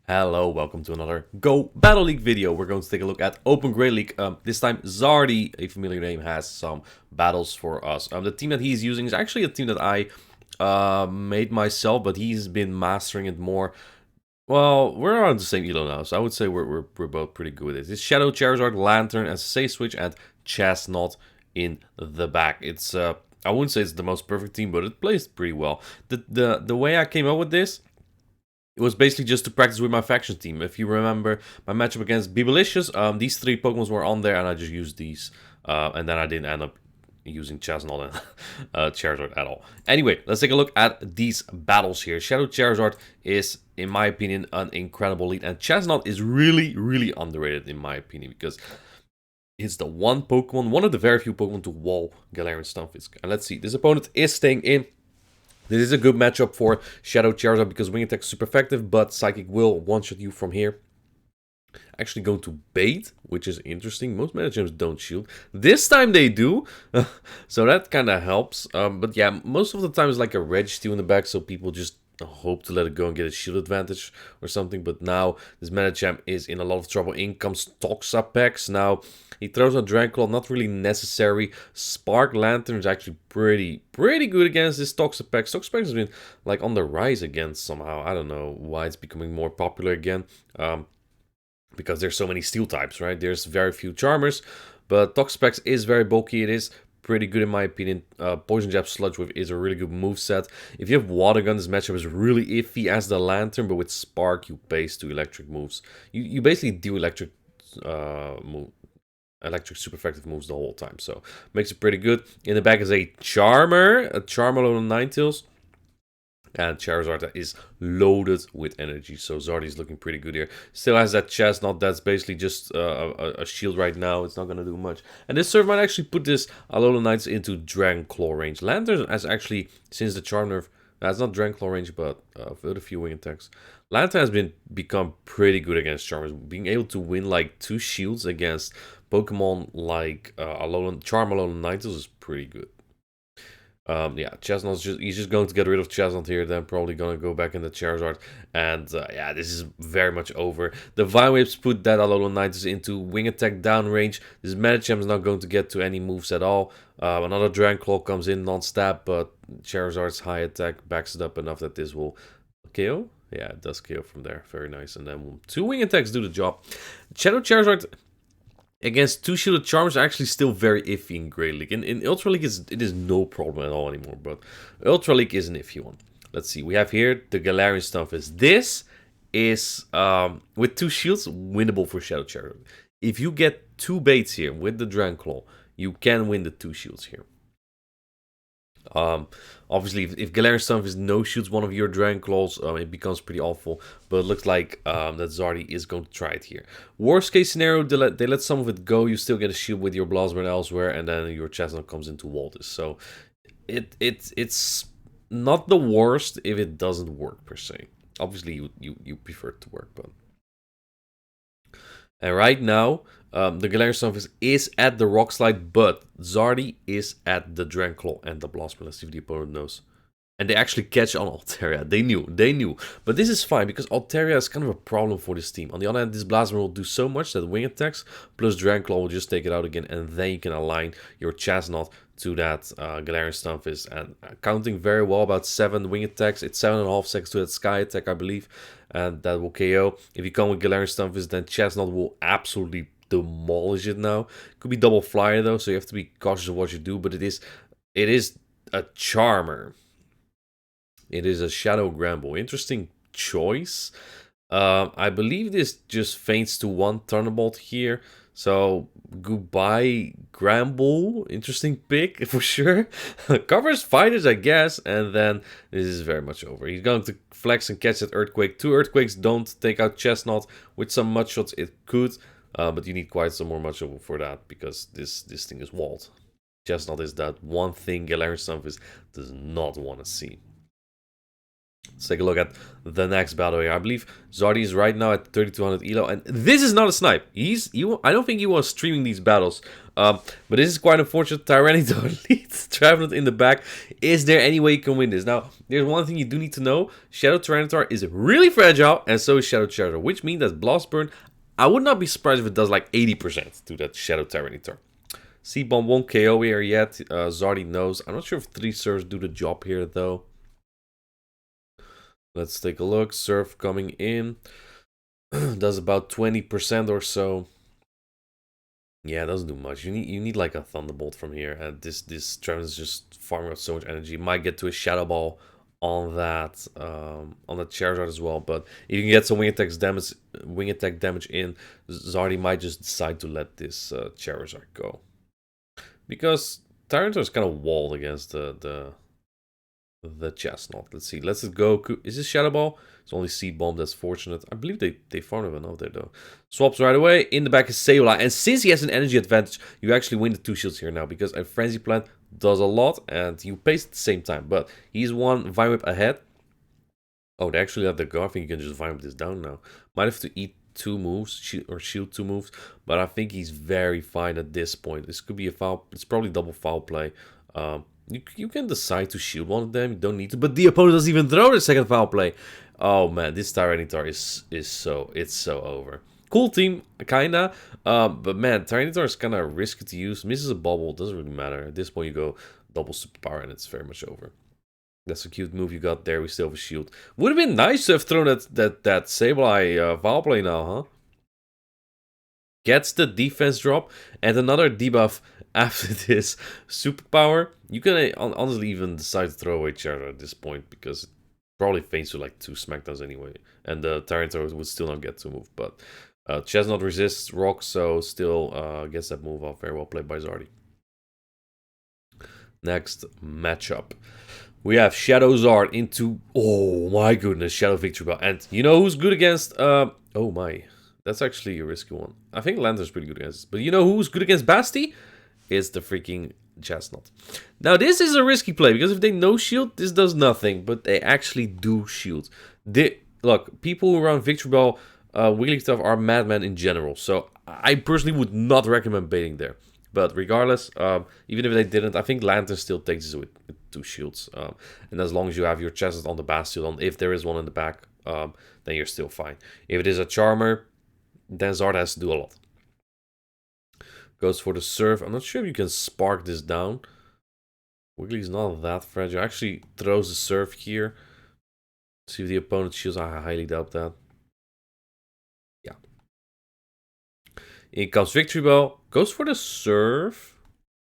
Hello, welcome to another Go Battle League video. We're going to take a look at Open Grey League. This time, Zarddy, a familiar name, has some battles for us. The team that he's using is actually a team that I made myself, but he's been mastering it more. Well, we're on the same elo now, so I would say we're both pretty good with it. It's Shadow, Charizard, Lantern, as a safe switch, and Chestnut in the back. It's I wouldn't say it's the most perfect team, but it plays pretty well. The way I came up with this, it was basically just to practice with my faction team. If you remember my matchup against Bibelicious, these three Pokemon were on there, and I just used these. And then I didn't end up using Chestnut and Charizard at all. Anyway, let's take a look at these battles here. Shadow Charizard is, in my opinion, an incredible lead. And Chestnut is really, really underrated, in my opinion, because it's the one of the very few Pokemon to wall Galarian Stunfisk. And let's see, this opponent is staying in. This is a good matchup for Shadow Charizard because Wing Attack is super effective, but Psychic will one-shot you from here. Actually going to bait, which is interesting. Most meta gems don't shield. This time they do, so that kind of helps. But yeah, most of the time it's like a Reg Steel in the back, so people just hope to let it go and get a shield advantage or something. But now this meta gem is in a lot of trouble. In comes Toxapex. Now he throws a Dragon, not really necessary. Spark Lantern is actually pretty good against this Toxapex. Toxapex has been like on the rise again somehow. I don't know why it's becoming more popular again. Because there's so many steel types, right? There's very few Charmers, but Toxapex is very bulky. It is pretty good in my opinion. Poison Jab Sludge Wave is a really good move set. If you have Water Gun, this matchup is really iffy as the Lantern, but with Spark you base to electric moves. You basically do electric super effective moves the whole time, so makes it pretty good. In the back is a Charmer on Ninetales. And Charizard is loaded with energy, so Zarddy is looking pretty good here. Still has that Chestnut, that's basically just a shield right now. It's not going to do much. And this serve might actually put this Alolan Knights into Dragon Claw range. Lantern has actually, since the Charm nerf, that's not Dragon Claw range, but with a few wing attacks. Lantern has become pretty good against Charmers. Being able to win like 2 shields against Pokemon like Charm Alolan Knights is pretty good. Yeah, Chestnut's he's just going to get rid of Chestnut here, then probably going to go back into Charizard. And yeah, this is very much over. The Vine Whips put that Alolan Knights into Wing Attack down range. This Medicham is not going to get to any moves at all. Another Dragon Claw comes in non-stab, but Charizard's high attack backs it up enough that this will KO. Yeah, it does KO from there. Very nice. And then 2 Wing Attacks do the job. Shadow Charizard against 2 shielded Charmers are actually still very iffy in Grey League. In Ultra League, it is no problem at all anymore, but Ultra League is an iffy one. Let's see, we have here the Galarian Stunfisk. This is, with 2 shields, winnable for Shadow Charizard. If you get 2 baits here with the Dragon Claw, you can win the 2 shields here. Obviously, if Galarian Stunfisk no shoots one of your Dragon Claws, it becomes pretty awful. But it looks like that Zarddy is going to try it here. Worst case scenario, they let some of it go. You still get a shield with your Blossom elsewhere, and then your Chestnut comes into Waltis. So it's not the worst if it doesn't work per se. Obviously, you prefer it to work, but. And right now, the Galarian Stunfisk is at the Rock Slide, but Zarddy is at the Dragon Claw and the Blossom. Let's see if the opponent knows. And they actually catch on Altaria. They knew. But this is fine, because Altaria is kind of a problem for this team. On the other hand, this Blossom will do so much that Wing Attacks plus Dragon Claw will just take it out again, and then you can align your Chestnut to that Galarian Stunfisk. And counting very well, about 7 Wing Attacks. It's 7.5 seconds to that Sky Attack, I believe. And that will KO. If you come with Galarian Stunfisk, then Chestnut will absolutely demolish it now. Could be double flyer though, so you have to be cautious of what you do. But it is a Charmer. It is a Shadow Gramble. Interesting choice. I believe this just feints to 1 Thunderbolt here. So, goodbye, Gramble. Interesting pick, for sure. Covers fighters, I guess. And then, this is very much over. He's going to flex and catch that Earthquake. 2 Earthquakes don't take out Chestnut. With some Mud Shots, it could. But you need quite some more Mud Shot for that, because this thing is walled. Chestnut is that one thing Galarian Stunfisk does not want to see. Let's take a look at the next battle here. I believe Zarddy is right now at 3200 elo, and this is not a snipe. I don't think he was streaming these battles. But this is quite unfortunate. Tyranitar leads Trevenant in the back. Is there any way you can win this? Now, there's one thing you do need to know. Shadow Tyranitar is really fragile, and so is Shadow Charizard, which means that Blast Burn, I would not be surprised if it does like 80% to that Shadow Tyranitar. C-Bomb won't KO here yet. Zarddy knows. I'm not sure if 3 serves do the job here, though. Let's take a look. Surf coming in. Does about 20% or so. Yeah, it doesn't do much. You need like a Thunderbolt from here. And this Trevenant is just farming out so much energy. Might get to a Shadow Ball on that Charizard as well. But if you can get some wing attack damage in, Zarddy might just decide to let this Charizard go. Because Tyranitar is kind of walled against the Chestnut. Let's see. Let's go. Is this Shadow Ball? It's only Seed Bomb. That's fortunate. I believe they farmed enough there, though. Swaps right away. In the back is Sableye. And since he has an energy advantage, you actually win the 2 shields here now. Because a Frenzy Plant does a lot. And you pace at the same time. But he's one Vine Whip ahead. Oh, they actually let the go. I think you can just Vine Whip this down now. Might have to eat 2 moves. Or shield 2 moves. But I think he's very fine at this point. This could be a foul. It's probably double foul play. You can decide to shield one of them. You don't need to. But the opponent doesn't even throw the second foul play. Oh man, this Tyranitar is so over. Cool team, kinda. But man, Tyranitar is kinda risky to use. Misses a bubble, doesn't really matter. At this point you go double superpower and it's very much over. That's a cute move you got there. We still have a shield. Would have been nice to have thrown that Sableye foul play now, huh? Gets the defense drop and another debuff after this superpower. You can honestly even decide to throw away Charizard at this point because it probably faints to like 2 smackdowns anyway, and the Tyranitar would still not get to move. But Chestnut resists rock, so still gets that move off. Very well played by Zarddy. Next matchup, we have Shadow Zard into, oh my goodness, Shadow Victreebel. And you know who's good against, oh my, that's actually a risky one. I think Lantern's pretty good against it. But you know who's good against Basti? It's the freaking Chestnut. Now this is a risky play because if they no shield, this does nothing. But they actually do shield. Look, people who run Victreebel Wiggly stuff are madmen in general. So I personally would not recommend baiting there. But regardless, even if they didn't, I think Lantern still takes this with 2 shields. And as long as you have your Chestnut on the Bastion, if there is one in the back, then you're still fine. If it is a Charmer, then Zard has to do a lot. Goes for the Surf. I'm not sure if you can spark this down. Wiggly's not that fragile. Actually throws the Surf here. See if the opponent shields. I highly doubt that. Yeah. In comes Victreebel. Goes for the Surf.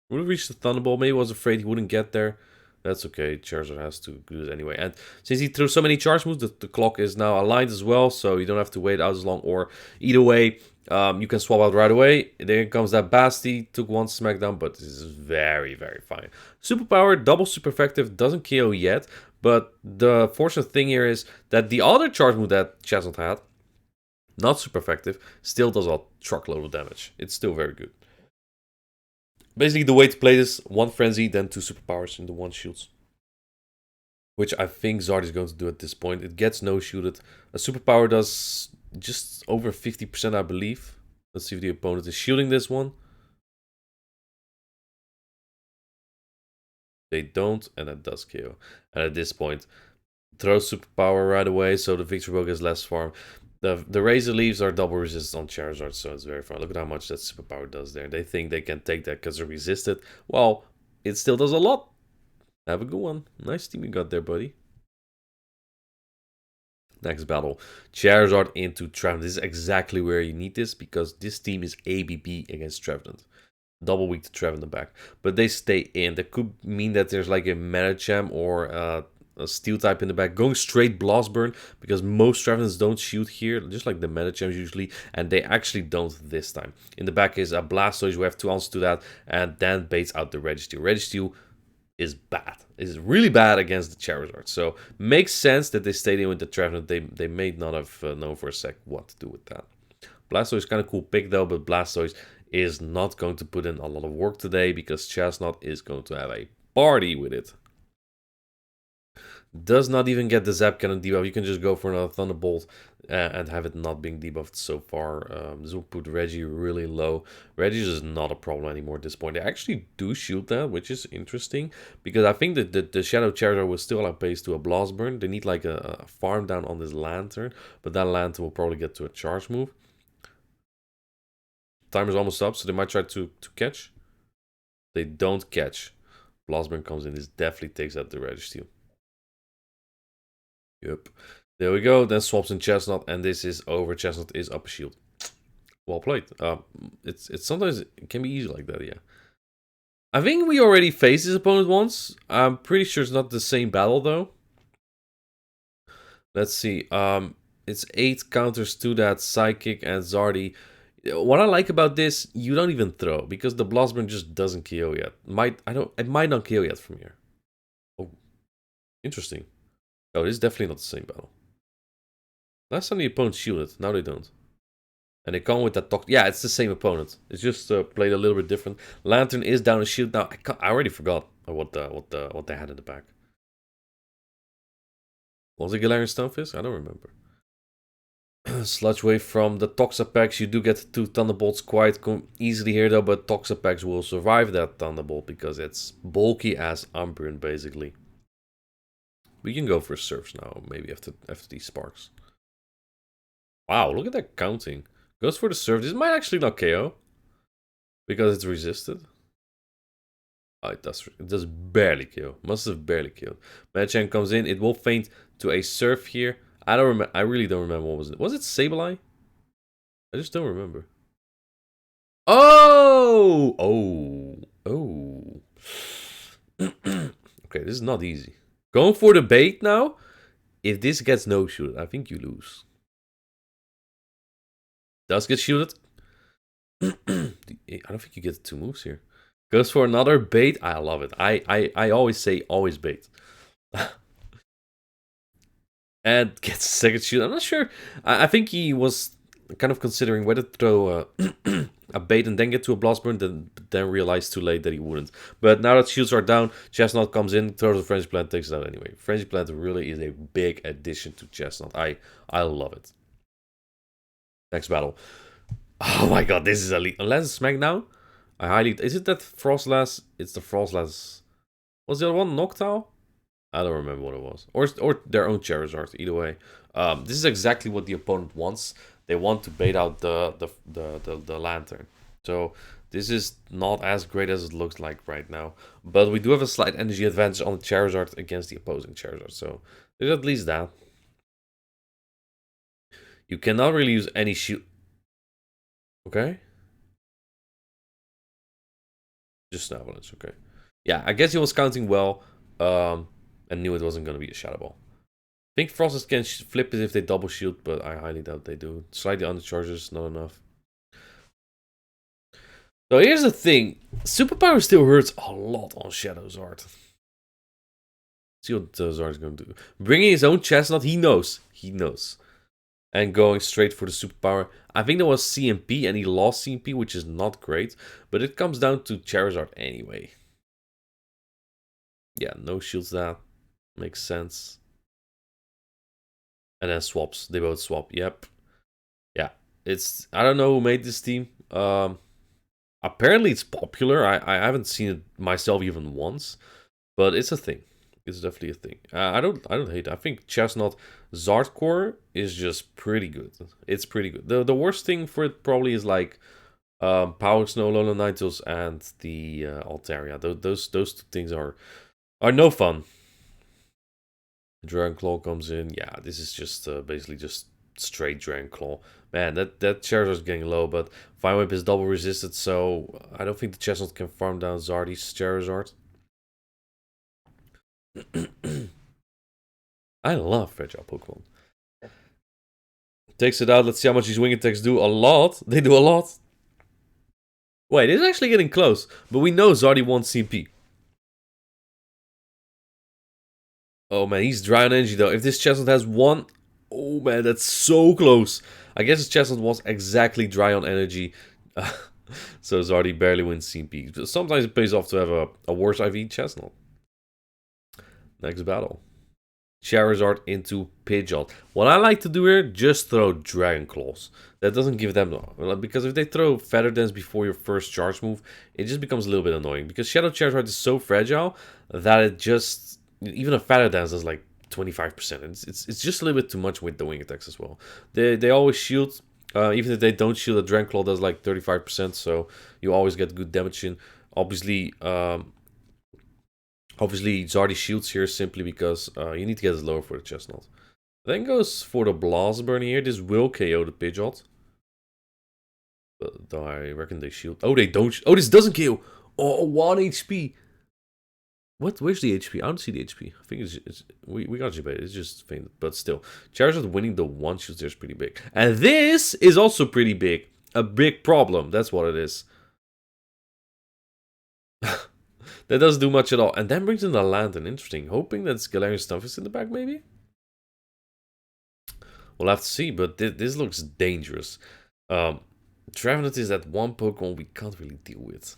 Would have reached the Thunderbolt. Maybe was afraid he wouldn't get there. That's okay. Charizard has to do it anyway. And since he threw so many charge moves, the clock is now aligned as well. So you don't have to wait out as long. Or either way, you can swap out right away. There comes that Basti. Took 1 smackdown, but this is very, very fine. Superpower, double super effective. Doesn't KO yet. But the fortunate thing here is that the other charge move that Chestnut had, not super effective, still does a truckload of damage. It's still very good. Basically, the way to play this, 1 Frenzy, then 2 superpowers into 1 shields. Which I think Zard is going to do at this point. It gets no shielded. A superpower does just over 50%, I believe. Let's see if the opponent is shielding this one. They don't, and that does KO. And at this point, throw superpower right away, so the Victreebel gets less farm. The Razor Leaves are double resistant on Charizard, so it's very fun. Look at how much that superpower does there. They think they can take that because they're resisted. Well, it still does a lot. Have a good one. Nice team you got there, buddy. Next battle. Charizard into Trevenant. This is exactly where you need this because this team is ABB against Trevenant. Double weak to Trevenant back. But they stay in. That could mean that there's like a Medicham or a Steel type in the back. Going straight Blast Burn because most Trevenants don't shoot here. Just like the Medichams usually. And they actually don't this time. In the back is a Blastoise. We have 2 answers to that. And then baits out the Registeel. Registeel is bad. Is really bad against the Charizard. So makes sense that they stayed in with the Trevenant. They may not have known for a sec what to do with that. Blastoise is kind of cool pick though, but Blastoise is not going to put in a lot of work today because Chestnut is going to have a party with it. Does not even get the Zap Cannon debuff. You can just go for another Thunderbolt and have it not being debuffed so far. This will put Reggie really low. Reggie's is not a problem anymore at this point. They actually do shield that, which is interesting. Because I think that the Shadow Charizard will still outpace to a Blast Burn. They need like a farm down on this Lantern. But that Lantern will probably get to a charge move. Timer's almost up, so they might try to catch. They don't catch. Blast Burn comes in. This definitely takes out the Registeel. Yep. There we go. Then swaps in Chestnut, and this is over. Chestnut is up a shield. Well played. It's sometimes it can be easy like that, yeah. I think we already faced this opponent once. I'm pretty sure it's not the same battle though. Let's see. It's 8 counters to that Psychic and Zarddy. What I like about this, you don't even throw because the Blast Burn just doesn't KO yet. It might not KO yet from here. Oh, interesting. Oh, this is definitely not the same battle. Last time the opponent shielded, now they don't. And they come with that Tox. Yeah, it's the same opponent. It's just played a little bit different. Lantern is down a shield now. I already forgot what they had in the back. Was it Galarian Stunfisk? I don't remember. Sludge Wave from the Toxapex. You do get 2 Thunderbolts quite easily here though, but Toxapex will survive that Thunderbolt because it's bulky as Umbreon basically. We can go for Surfs now, maybe after these Sparks. Wow, look at that counting. Goes for the Surf. This might actually not KO. Because it's resisted. Oh, it does barely KO. Must have barely killed. Machamp comes in. It will feint to a Surf here. I don't remember. I really don't remember what was it. Was it Sableye? I just don't remember. Oh! Oh. Okay, this is not easy. Going for the bait now. If this gets no shielded, I think you lose. Does get shielded. I don't think you get 2 moves here. Goes for another bait. I love it. I always say always bait. And gets a second shield. I'm not sure. I think he was kind of considering whether to throw a bait and then get to a Blast Burn, then realized too late that he wouldn't. But now that shields are down, Chestnut comes in, throws a Frenzy Plant, takes it out anyway. Frenzy Plant really is a big addition to Chestnut. I love it. Next battle. Oh my god, this is elite. Unless it's Smackdown, I highly... Is it that Frostlass? It's the Frostlass. Was the other one Noctowl? I don't remember what it was. Or their own Charizard, either way. This is exactly what the opponent wants. They want to bait out the Lantern. So this is not as great as it looks like right now. But we do have a slight energy advantage on the Charizard against the opposing Charizard. So there's at least that. You cannot really use any shield. Okay. Just an Avalanche, okay. Yeah, I guess he was counting well. And knew it wasn't going to be a Shadow Ball. I think Frosted can flip it if they double shield, but I highly doubt they do. Slightly undercharges, not enough. So here's the thing. Superpower still hurts a lot on Shadow Zard. See what Zard's going to do. Bringing his own Chestnut, he knows. He knows. And going straight for the superpower. I think there was CMP and he lost CMP, which is not great. But it comes down to Charizard anyway. Yeah, no shields that. Makes sense. And then swaps. They both swap. Yep. Yeah. It's... I don't know who made this team. Apparently it's popular. I haven't seen it myself even once. But it's a thing. It's definitely a thing. I don't hate it. I think Chestnut Zard Core is just pretty good. It's pretty good. The worst thing for it probably is like Power Snow, Alolan Ninetales, and the Altaria. Those 2 things are no fun. Dragon Claw comes in. Yeah, this is just basically just straight Dragon Claw. Man, that Charizard's getting low, but Fire Whip is double resisted, so I don't think the Chestnut can farm down Zardy's Charizard. I love fragile Pokemon. Takes it out. Let's see how much these wing attacks do. A lot. They do a lot. Wait, it's actually getting close. But we know Zardy wants CP. Oh man, he's dry on energy though. If this Chestnut has 1... Oh man, that's so close. I guess his Chestnut was exactly dry on energy. So Zardy barely wins CP. Sometimes it pays off to have a worse IV Chestnut. Next battle. Charizard into Pidgeot. What I like to do here, just throw Dragon Claws. That doesn't give them... Because if they throw Feather Dance before your first charge move, it just becomes a little bit annoying. Because Shadow Charizard is so fragile that it just... Even a Feather Dance is like 25%. It's just a little bit too much with the wing attacks as well. They always shield. Even if they don't shield, a Dragon Claw does like 35%. So you always get good damage in. Obviously... Obviously, Zarddy shields here simply because you need to get it lower for the Chestnut. Then goes for the Blast Burn here. This will KO the Pidgeot. But I reckon they shield. Oh, they don't. Oh, this doesn't kill. Oh, 1 HP. What? Where's the HP? I don't see the HP. I think we got you, it's just fainted. But still, Charizard winning the one shot there is pretty big. And this is also pretty big. A big problem. That's what it is. That doesn't do much at all. And then brings in the Lantern. Interesting. Hoping that's Galarian Stunfisk in the back, maybe? We'll have to see, but this looks dangerous. Trevenant is that one Pokemon we can't really deal with.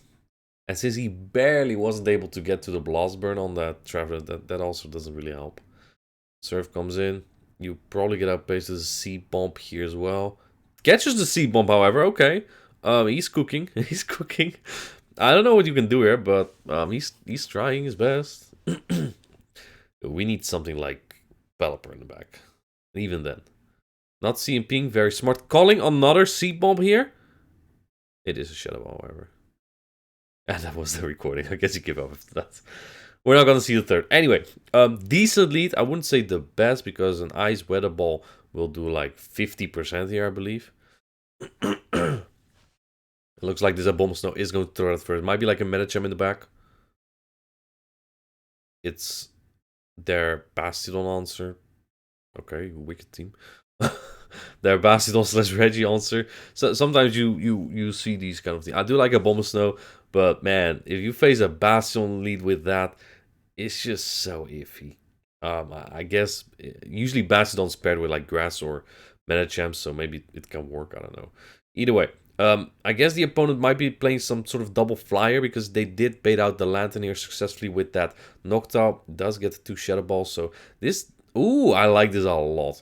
And since he barely wasn't able to get to the Blast Burn on that Trevenant, that also doesn't really help. Surf comes in. You probably get outpaced as a Seed Bomb here as well. Catches the Seed Bomb, however. Okay. He's cooking. He's cooking. I don't know what you can do here, but he's trying his best. We need something like Pelipper in the back. Even then. Not CMPing, very smart. Calling another Seed Bomb here. It is a Shadow Ball, however. And that was the recording. I guess you give up after that. We're not going to see the third. Anyway, decent lead. I wouldn't say the best because an Ice Weather Ball will do like 50% here, I believe. It looks like this Abomasnow is going to throw it first. Might be like a Medicham in the back. It's their Bastiodon answer. Okay, wicked team. Their Bastiodon slash Reggie answer. So sometimes you see these kind of things. I do like Abomasnow, but man, if you face a Bastion lead with that, it's just so iffy. I guess usually Bastiodon's paired with like Grass or Medicham, so maybe it can work. I don't know. Either way. I guess the opponent might be playing some sort of double flyer because they did bait out the Lantern here successfully with that Noctowl. Does get the 2 Shadow Balls, so this... Ooh, I like this a lot.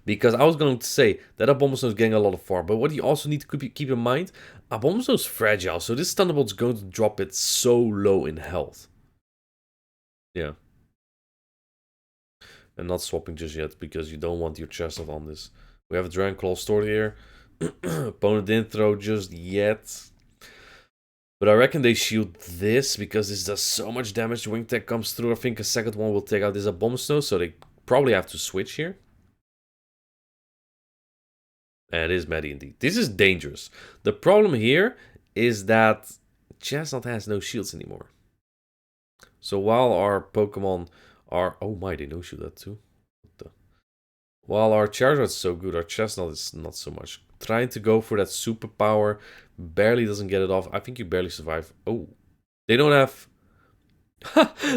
Because I was going to say that Abomasnow is getting a lot of farm, but what you also need to keep in mind, Abomasnow is fragile, so this Thunderbolt is going to drop it so low in health. Yeah. And not swapping just yet because you don't want your Chestnut on this. We have a Dragon Claw stored here. Opponent didn't throw just yet. But I reckon they shield this because this does so much damage. The Wing Tech comes through. I think a second one will take out this Abomasnow, so they probably have to switch here. And it is Maddie indeed. This is dangerous. The problem here is that Chestnut has no shields anymore. So while our Pokemon are... Oh my, they no-shield that too. While our Charizard is so good, our Chestnut is not so much. Trying to go for that superpower. Barely doesn't get it off. I think you barely survive. Oh. They don't have...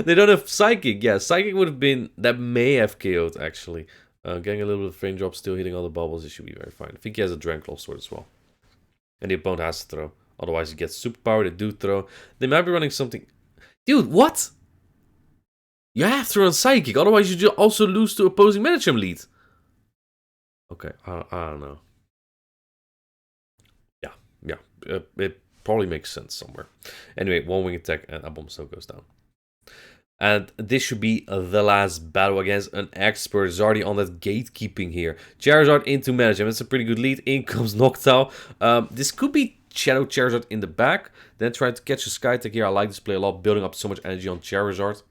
They don't have Psychic. Yeah, Psychic would have been... That may have KO'd, actually. Getting a little bit of frame drop, still hitting all the bubbles. It should be very fine. I think he has a Dragon Claw sword as well. And the opponent has to throw. Otherwise, he gets superpower. They do throw. They might be running something... Dude, what? You have to run Psychic. Otherwise, you also lose to opposing Medicham lead. Okay, I don't know. Yeah, it probably makes sense somewhere. Anyway, one wing attack and Abomasnow goes down. And this should be the last battle against an expert. Zarddy on that gatekeeping here. Charizard into Medicham. That's a pretty good lead. In comes Noctowl. This could be Shadow Charizard in the back. Then trying to catch a Skytech here. I like this play a lot. Building up so much energy on Charizard.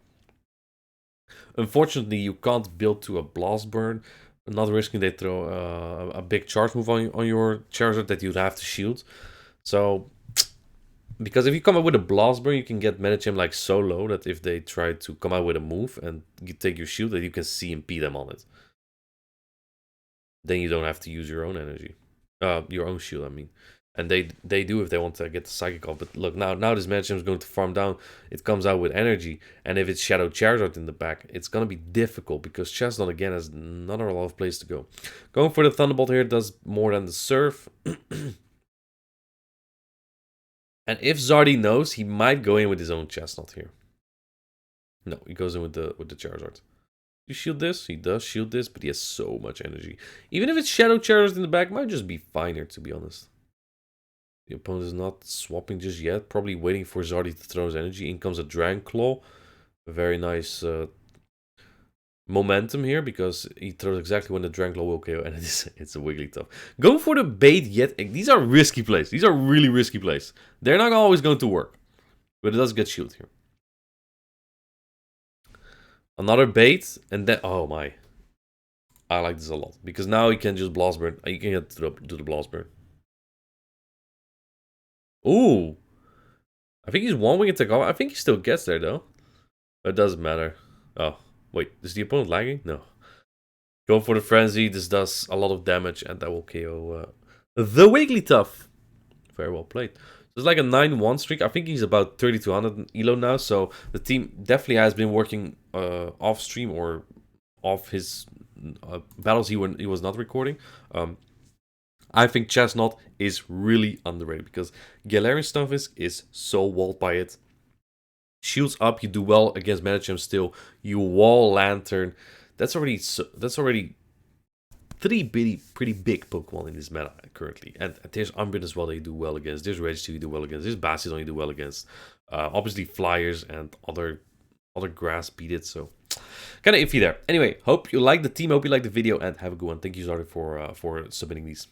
Unfortunately, you can't build to a Blast Burn. Not risking they throw a big charge move on your Charizard that you'd have to shield. So, because if you come out with a Blast Burn, you can get Medicham like so low that if they try to come out with a move and you take your shield, that you can CMP them on it. Then you don't have to use your own energy. Your own shield, I mean. And they do if they want to get the Psychic off. But look, now this Medicham is going to farm down. It comes out with energy. And if it's Shadow Charizard in the back, it's going to be difficult. Because Chestnut, again, has not a lot of place to go. Going for the Thunderbolt here does more than the Surf. And if Zarddy knows, he might go in with his own Chestnut here. No, he goes in with the Charizard. you shield this? He does shield this, but he has so much energy. Even if it's Shadow Charizard in the back, might just be finer, to be honest. The opponent is not swapping just yet. Probably waiting for Zarddy to throw his energy. In comes a Dragon Claw. A very nice momentum here, because he throws exactly when the Dragon Claw will KO, and it's a Wigglytuff. Going for the bait yet. These are risky plays. These are really risky plays. They're not always going to work. But it does get shield here. Another bait, and then... Oh my. I like this a lot. Because now he can just Blast Burn. You can get to the Blast Burn. Ooh. I think he's one wing attack off. I think he still gets there, though. But it doesn't matter. Oh, wait. Is the opponent lagging? No. Going for the Frenzy. This does a lot of damage, and that will KO the Wigglytuff. Very well played. So it's like a 9-1 streak. I think he's about 3200 elo now, so the team definitely has been working off stream or off his battles he was not recording. I think Chestnut is really underrated because Galarian Stunfisk is so walled by it. Shields up, you do well against Medicham still. You wall Lantern. That's already three pretty big Pokemon in this meta currently. And there's Umbreon as well that you do well against. There's Registeel you do well against. There's Bastiodon you do well against. Obviously Flyers and other grass beat it, so kind of iffy there. Anyway, hope you like the team, hope you like the video, and have a good one. Thank you, Zarddy, for submitting these.